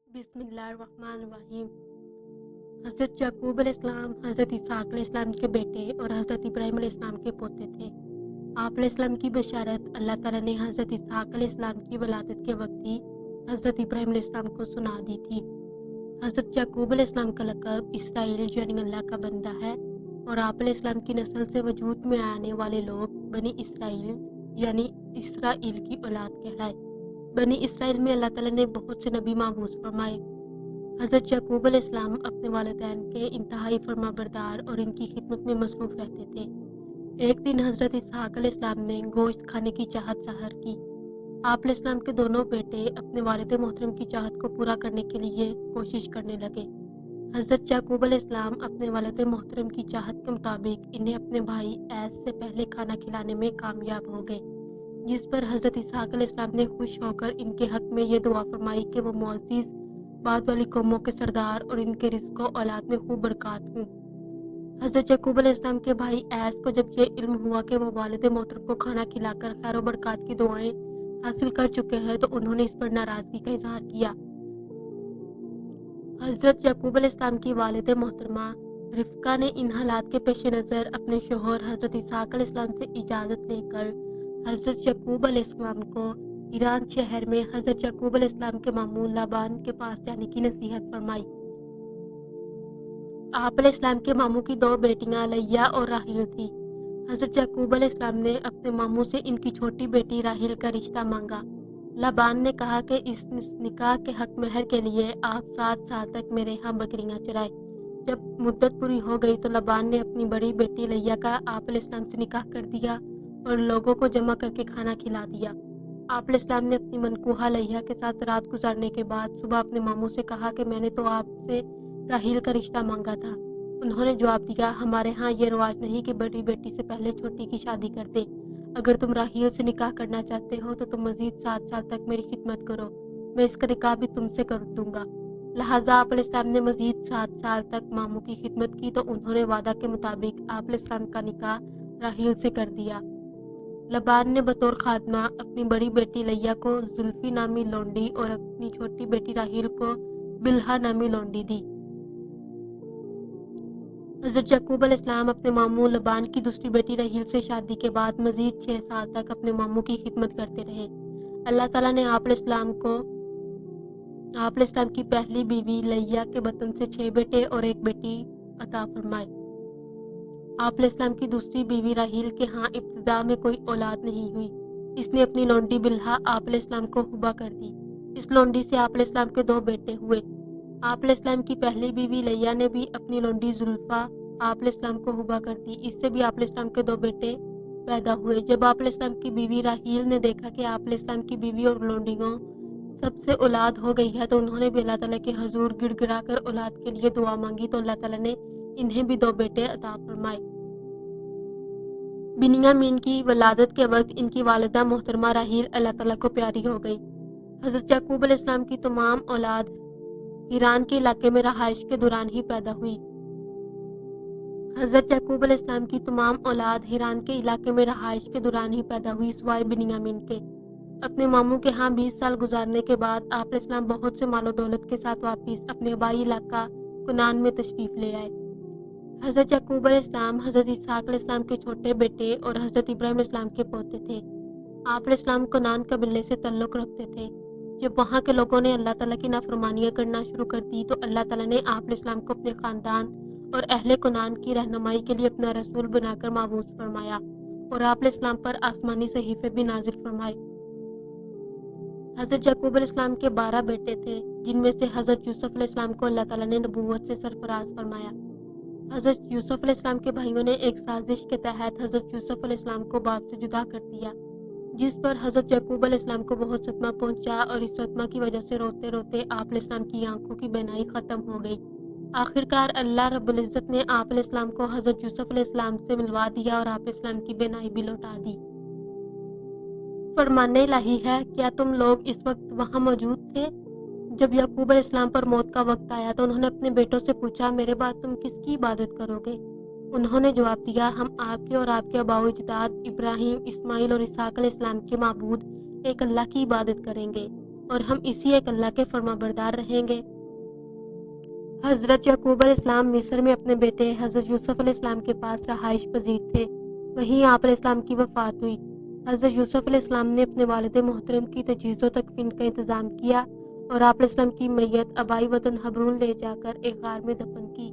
बिस्मिल्लाहिर्रहमानिर्रहीम। हज़रत याकूब अलैहिस्सलाम हज़रत इसहाक़ अलैहिस्सलाम के बेटे और हज़रत इब्राहीम अलैहिस्सलाम के पोते थे। आप अलैहिस्सलाम की बशारत अल्लाह ताला ने हज़रत इसहाक़ अलैहिस्सलाम की वलादत के वक्त ही हज़रत इब्राहीम अलैहिस्सलाम को सुना दी थी। हज़रत याकूब अलैहिस्सलाम का लक़ब इसराइल यानी अल्लाह का बंदा है और आप अलैहिस्सलाम की नस्ल से वजूद में आने वाले लोग बनी इसराइल यानी इसराइल की औलाद कहलाए। बनी इसराइल में अल्लाह ताला ने बहुत से नबी महबूस फरमाए। हज़रत याकूब अलैहिस्सलाम अपने वालिदैन के इंतहाई फरमाबरदार और इनकी खिदमत में मसरूफ़ रहते थे। एक दिन हज़रत इसहाक़ अलैहिस्सलाम ने गोश्त खाने की चाहत ज़ाहिर की। आप अलैहिस्सलाम के दोनों बेटे अपने वालिद मोहतरम की चाहत को पूरा करने के लिए कोशिश करने लगे। हज़रत याकूब अलैहिस्सलाम अपने वालिद मोहतरम की चाहत के मुताबिक इन्हें अपने भाई ऐस से पहले खाना खिलाने में कामयाब हो गए, जिस पर हज़रत इसहाक़ अलैहिस्सलाम ने खुश होकर इनके हक़ में ये दुआ फरमाई कि वो मुअज़्ज़िज़ बाद वाली कौमों के सरदार और इनके रिज़्क़ व औलाद में खूब बरक़ात हों। हज़रत याकूब अलैहिस्सलाम के भाई ऐस को जब ये इल्म हुआ कि वो वालिद मोहतरम को खाना खिलाकर खैर व बरक़ात की दुआएं हासिल कर चुके हैं तो उन्होंने इस पर नाराज़गी का इज़हार किया। हज़रत याकूब अलैहिस्सलाम की वालिद मोहतरमा रिफ़का ने इन हालात के पेश नज़र अपने शोहर हज़रत इसहाक़ अलैहिस्सलाम से इजाज़त लेकर हज़रत याकूब अलैहिस्सलाम को ईरान शहर में हज़रत याकूब अलैहिस्सलाम के मामू लाबान के पास जाने की नसीहत फरमाई। आप अलैहिस्सलाम के मामू की दो बेटियां लैया और राहील थी। हज़रत याकूब अलैहिस्सलाम ने अपने मामू से इनकी छोटी बेटी राहील का रिश्ता मांगा। लाबान ने कहा कि इस निकाह के हक महर के लिए आप 7 साल तक मेरे यहाँ बकरियां चराएं। जब मुद्दत पूरी हो गई तो लाबान ने अपनी बड़ी बेटी लैया का आप अलैहिस्सलाम से निकाह कर दिया और लोगों को जमा करके खाना खिला दिया। आप अलैहिस्सलाम ने अपनी मनकूहा लैया के साथ रात गुजारने के बाद सुबह अपने मामू से कहा कि मैंने तो आपसे राहील का रिश्ता मांगा था। उन्होंने जवाब दिया, हमारे यहाँ ये रिवाज नहीं कि बड़ी बेटी से पहले छोटी की शादी कर दे। अगर तुम राहील से निकाह करना चाहते हो तो तुम मज़ीद 7 साल तक मेरी खिदमत करो, मैं इसका निकाह भी तुमसे कर दूंगा। लिहाजा आप अलैहिस्सलाम ने मज़ीद 7 साल तक मामू की खिदमत की तो उन्होंने वादा के मुताबिक आप अलैहिस्सलाम का निकाह राहील से कर दिया। लबान ने बतौर खादमा अपनी बड़ी बेटी लैया को जुल्फ़ी नामी लौंडी और अपनी छोटी बेटी राहील को बिल्हा नामी लौंडी दी। हज़रत याकूब अलैहिस्सलाम अपने मामू लबान की दूसरी बेटी राहील से शादी के बाद मज़ीद 6 साल तक अपने मामू की खिदमत करते रहे। अल्लाह ताला ने आप अलैहिस्सलाम की पहली बीवी लैया के बतन से 6 बेटे और 1 बेटी अता फरमाए। आप अलैहिस्सलाम की दूसरी बीवी राहील के यहाँ इब्तिदा में कोई औलाद नहीं हुई। इसने अपनी लौंडी बिल्हा आप अलैहिस्सलाम को हुबा कर दी। इस लौंडी से आप अलैहिस्सलाम के 2 बेटे हुए। आप अलैहिस्सलाम की पहली बीवी लैया ने भी अपनी लौंडी जुल्फ़ा आप अलैहिस्सलाम को हुबा कर दी। इससे भी आप अलैहिस्सलाम के 2 बेटे पैदा हुए। जब आप अलैहिस्सलाम की बीवी राहील ने देखा कि आप अलैहिस्सलाम की बीवी और लौंडियों सबसे औलाद हो गई है तो उन्होंने भी अल्लाह ताला के हजूर गिड़गिड़ा कर औलाद के लिए दुआ मांगी तो अल्लाह ताला ने इन्हें भी 2 बेटे अता फरमाए। बिन्यामीन की वलादत के वक्त इनकी वालिदा मोहतरमा राहील अल्लाह ताला को प्यारी हो गई। हज़रत याकूब अलैहिस्सलाम की तमाम औलाद ईरान के इलाके में रहाइश के दौरान ही पैदा हुई। हज़रत याकूब अलैहिस्सलाम की तमाम औलाद ईरान के इलाके में रहाइश के दौरान ही पैदा हुई सिवाय बिन्यामीन के। अपने मामू के यहाँ 20 साल गुजारने के बाद आप अलैहिस्सलाम बहुत से मालो दौलत के साथ वापस अपने आबाई इलाका कुनान में तशरीफ़ ले आए। हज़रत याकूब अलैहिस्सलाम हज़रत इसहाक़ अलैहिस्सलाम के छोटे बेटे और हज़रत इब्राहीम अलैहिस्सलाम के पोते थे। आप अलैहिस्सलाम कुनान कबीले से तल्लुक़ रखते थे। जब वहाँ के लोगों ने अल्लाह ताला की नाफरमानियाँ करना शुरू कर दी तो अल्लाह ताला ने आप अलैहिस्सलाम को अपने ख़ानदान और अहले कुनान की रहनुमाई के लिए अपना रसूल बनाकर माबूस फरमाया और आप अलैहिस्सलाम पर आसमानी सहीफ़े भी नाजिल फरमाए। हज़रत याकूब अलैहिस्सलाम के 12 बेटे थे, जिनमें से हज़रत यूसुफ़ अलैहिस्सलाम को अल्लाह ताला ने नबूवत से सरफराज फरमाया। हज़रत यूसुफ़ अलैहिस्सलाम के भाइयों ने एक साजिश के तहत हज़रत यूसुफ़ अलैहिस्सलाम को बाप से जुदा कर दिया, जिस पर हज़रत याकूब अलैहिस्सलाम को बहुत सदमा पहुंचा और इस सदमा की वजह से रोते रोते आप अलैहिस्सलाम की आंखों की बीनाई ख़त्म हो गई। आखिरकार अल्लाह रब्बुल इज़्ज़त ने आप अलैहिस्सलाम को हज़रत यूसुफ़ अलैहिस्सलाम से मिलवा दिया और आप अलैहिस्सलाम की बीनाई भी लौटा दी। फरमाने इलाही है, क्या तुम लोग इस वक्त वहाँ मौजूद थे जब याकूब अलैहिस्सलाम पर मौत का वक्त आया तो उन्होंने अपने बेटों से पूछा, मेरे बाद तुम किसकी इबादत करोगे? उन्होंने जवाब दिया, हम आपके और आपके आबाओ-अजदाद इब्राहीम, इस्माइल और इसहाक़ अलैहिस्सलाम के माबूद एक अल्लाह की इबादत करेंगे। اور ہم اسی ایک اللہ کے فرما بردار رہیں گے۔ حضرت یعقوب علیہ السلام مصر میں اپنے بیٹے حضرت یوسف علیہ السلام کے پاس رہائش پذیر تھے۔ وہیں آپ علیہ السلام کی وفات ہوئی۔ حضرت یوسف علیہ السلام نے اپنے والد محترم کی تجہیز و تکفین کا انتظام کیا اور آپ علیہ السلام کی میت آبائی وطن حبرون لے جا کر ایک غار میں دفن کی۔